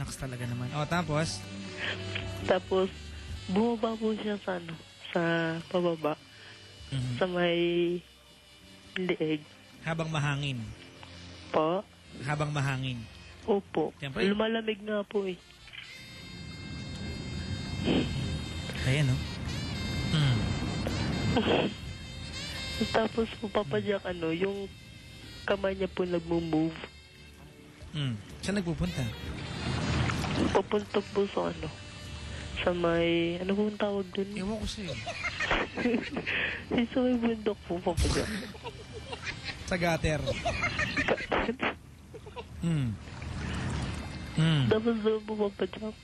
Naks talaga naman. O, tapos? Tapos, bumaba po siya sa ano, sa pababa. Sa may leeg. Habang mahangin. Po? Habang mahangin. Opo. Siyempre. Lumalamig nga po eh. Ayan, no? Tapos po, Papa Jack, ano, yung kamay niya po nagmo-move. Saan nagpupunta? Papunta po sa ano, sa may, ano po ang tawag dun? Ewan ko sa'yo. Sa may bundok po, Papa Jack. Sa gutter. Tapos doon po, Papa Jack.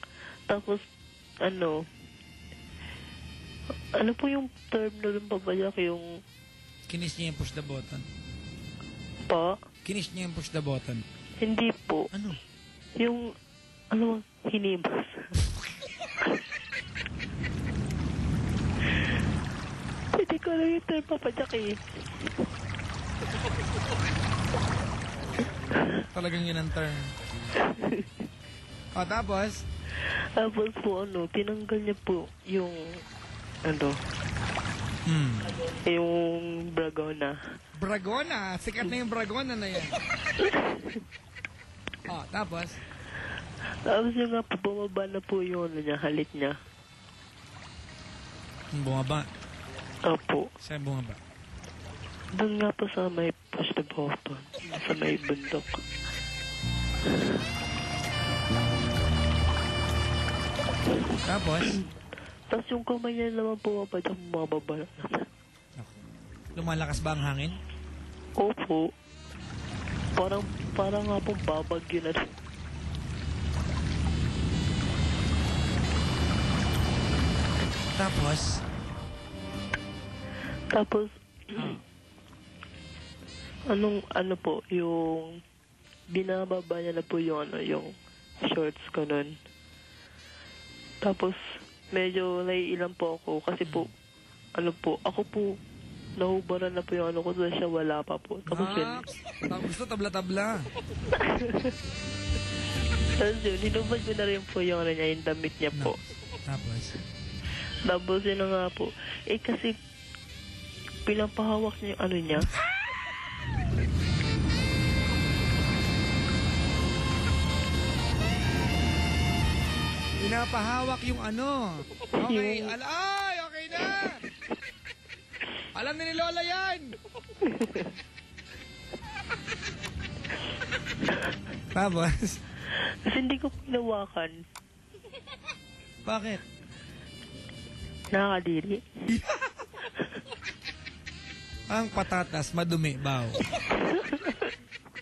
Tapos, ano po yung term na rin, Papa Jack, yung... Kinis niya yung push the button. Pa? Kinis niya yung push the button. Hindi po. Ano? Yung, ano, hinibas. Hindi ko lang yung term, Papa Jack, eh. Talagang yun ang term. O, tapos? Tapos po, ano, tinanggal niya po yung, ano, yung Bragona. Bragona? Sikat na yung Bragona na yan. O, tapos? Tapos yung nga po, bumaba na po yung, ano niya, halit niya. Bumaba? Opo. Saan bumaba? Doon nga po sa may push the button. Sa may bundok. Tapos? Tapos yung kamay niya naman po, Papa Jack, bumababa naman. Lumalakas ba ang hangin? Opo. Parang nga pong babagyo na rin. Tapos? Tapos, ano po, yung binababa niya na po yung, ano, yung shorts ko nun. Tapos, medyo naiilang po ako kasi po, ano po, ako po, nahubaran na po yung ano ko, so siya wala pa po. Tapos yun. Gusto tabla-tabla. Tapos yun, hinubad ko na rin po yung, ano niya, yung damit niya po. Tapos yun na nga po. Eh kasi, pinapahawak niya yung ano niya. Pinapahawak yung ano. Okay, okay na! Alam na ni Lola yan! Tapos? Kasi hindi ko pinawakan. Bakit? Nakakadiri. Ang patatas madumi, baw.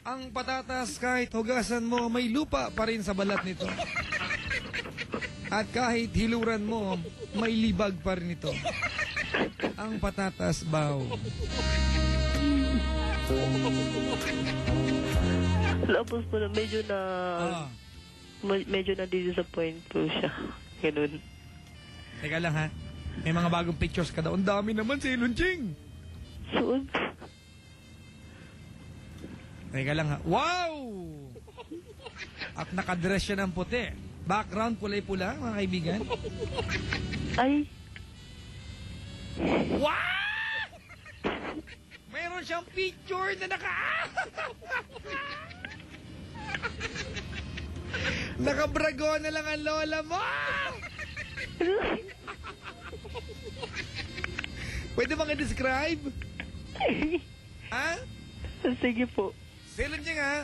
Ang patatas kahit hugasan mo, may lupa pa rin sa balat nito. At kahit hiluran mo, may libag pa rin ito. Ang patatas, baw. Tapos po na medyo na-disappoint po siya. Ganun. Teka lang ha. May mga bagong pictures ka daw. Ang dami naman si Lunching. Suot. Teka lang ha. Wow! At nakadress siya ng puti. Background kulay-pula, mga kaibigan. Ay. Wow! Mayroon siyang picture na nakabrago na lang ang lola mo! Pwede bang i-describe? Ha? Sige po. Silent niya nga.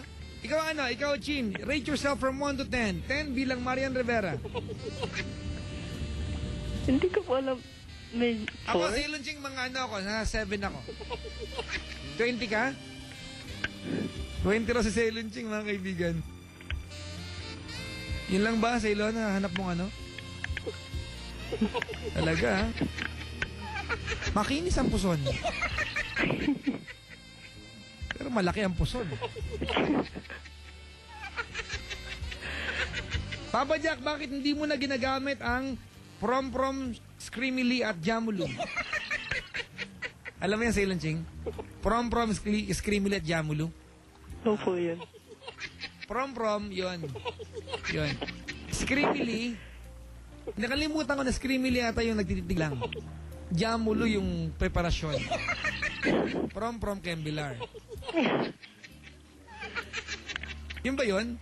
Ikaw Chin, rate yourself from 1 to 10. 10 bilang Marian Rivera. Hindi ko po alam. Ako, silent Ching, mga ako, na 7 ako. 20 ka? 20 raw si Silent Ching, mga kaibigan. Yun lang ba, Sailon, hanap mong ano? Talaga, ha? Makinis ang puson. Pero malaki ang puson. Papa Jack, bakit hindi mo na ginagamit ang Prom Screamily at Jamulu? Alam mo yan, Sailon Ching? Prom Screamily at Jamulu? Ano po yun? Prom, yun. Yun. Screamily. Nakalimutan ko na Screamily ata yung nagtititig lang. Jamulo yung preparasyon. From Kembilar. Yun ba yun?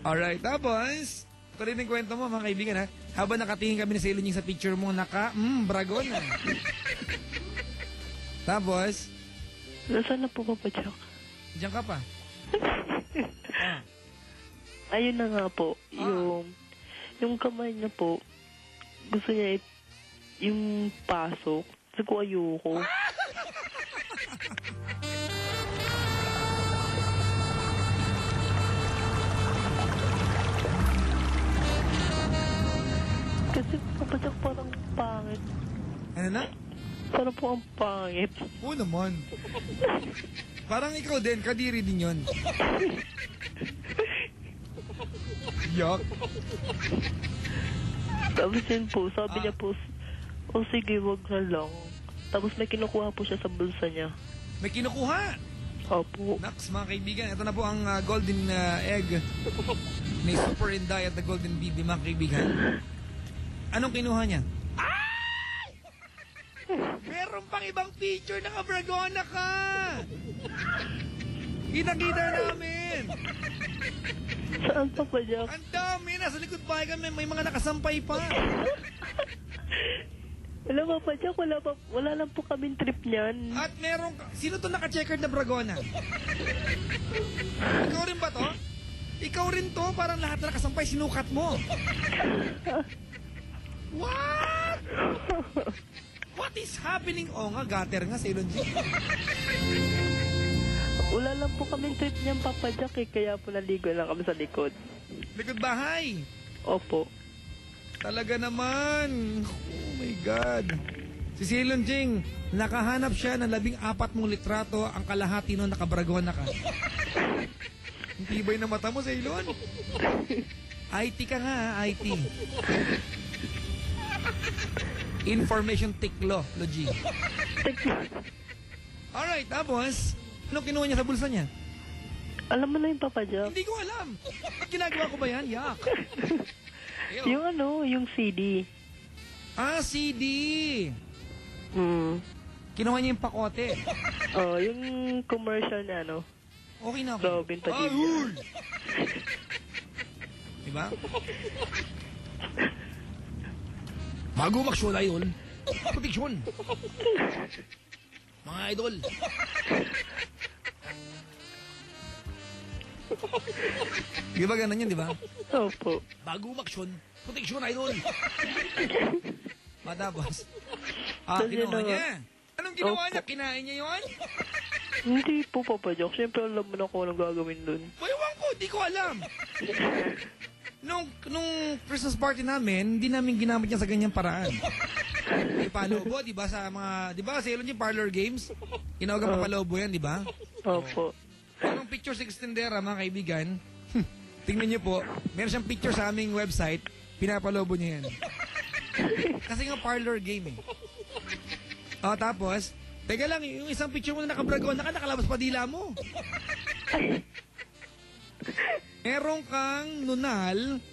Alright, tapos, ito rin yung kwento mo, mga kaibigan, ha? Habang nakatingin kami ni Celine sa picture mo, bragon na. Tapos, Nasaan na po, Papa Jack? diyan ka pa. Ah. Ayun na nga po, yung kamay niya po, gusto niya yung pasok. Sabi ko, ayoko. Kasi Papa Jack parang pangit. Ano na? Parang po ang pangit. Oo naman. Parang ikaw din, kadiri din yun. Yuck. Tapos yun po, sabi niya po, sige, wag na lang. Tapos may kinukuha po siya sa bulsa niya. May kinukuha. Opo. Naks, mga kaibigan, ito na po ang golden egg ni Super Inday at the Golden Bibi, mga kaibigan. Anong kinuha niya? Meron pang ibang picture, nakabragona ka! Kita-kita namin! Saan, Papa Jack? Ang dami! Nasa likod bahay kami, may mga nakasampay pa! Wala, Papa Jack, wala lang po kaming trip niyan. At meron ka... Sino to naka-checkered na bragona? Ikaw rin ba to? Ikaw rin to? Parang lahat na nakasampay, sinukat mo. What? What is happening? Oh nga, gutter nga, Ceylon G. Wala lang po kaming trip niyan, Papa Jack, kaya po naligo lang kami sa likod. Likod bahay. Opo. Talaga naman. Oh my God. Si Ceylon Jing, nakahanap siya ng 14 mong litrato, ang kalahati nun nakabragona ka. Ang tibay na mata mo, Ceylon. IT ka nga, IT. Information technology. Alright, tapos, ano kinuha niya sa bulsa niya? Alam mo na yung Papa Jack? Hindi ko alam. At ginagawa ko ba yan? Yak. Yung yung CD. Ah, CD. Hmm. Kinuha niya yung pakote. Oh, yung commercial na Okay na ako. Robin Padilla. Ayun! Diba? Bago mag-show na yun, proteksyon. Mga idol. Di ba ganun yun, di ba? Opo. Bago mag-show, proteksyon, idol. Matapos. Kasi Kinuha niya. Anong ginawa niya? Kinain niya yun? Hindi po, Papa Jack. Siyempre, alam mo na kung anong gagawin dun. Ewan ko, di ko alam. Nung Christmas party namin, hindi namin ginamit niya sa ganyang paraan. May palobo, di ba, sa mga, di ba, sa ilon yung parlor games? Kinawag ang papalobo yan, di ba? Opo. Yung picture sa extendera, mga kaibigan, tingnan niyo po, meron siyang picture sa aming website, pinapalobo niya yan. Kasi nga parlor game eh. Tapos, teka lang, yung isang picture mo na nakabragon, nakalabas pa dila mo. Meron kang nunal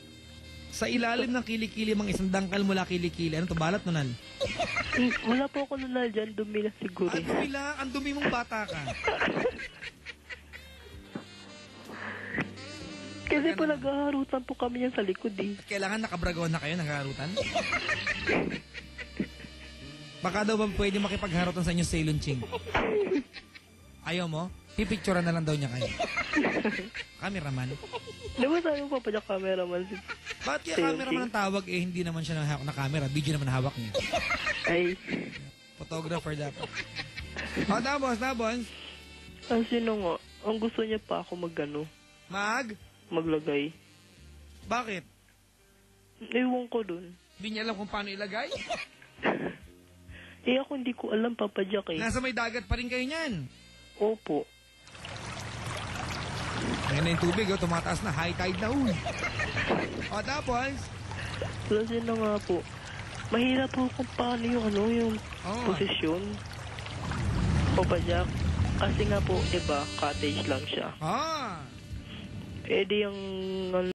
sa ilalim ng kilikili, mga isang dangkal mula kilikili. Ano to, balat nunal? Wala po ako nunal dyan, dumi lang siguro. Dumi lang, ang dumi mong bata ka. Kasi po naghaharutan po kami yan sa likod eh. Kailangan nakabragon na kayo, nagharutan? Baka daw ba pwede makipagharutan sa inyo sa Ceylon Ching? Ayaw mo? Pipicturean na lang daw niya kayo. Cameraman. Diba sabi mo pa dyan cameraman? Ba't kaya cameraman ang tawag eh, hindi naman siya na camera, video naman hawak niya. Ay. Photographer dapat. Tapos. Ang sino nga, ang gusto niya pa ako maglagay. Bakit? Ewan ko dun. Hindi niya alam kung paano ilagay? Ako hindi ko alam, Papa Jack eh. Nasa may dagat pa rin kayo niyan. Opo. Ngayon na yung tubig, tumataas na, high tide na. Tapos? Kasi na nga po, mahirap po kung paano yung posisyon. Papa Jack, kasi nga po, diba, cottage lang siya. Ah! Di yung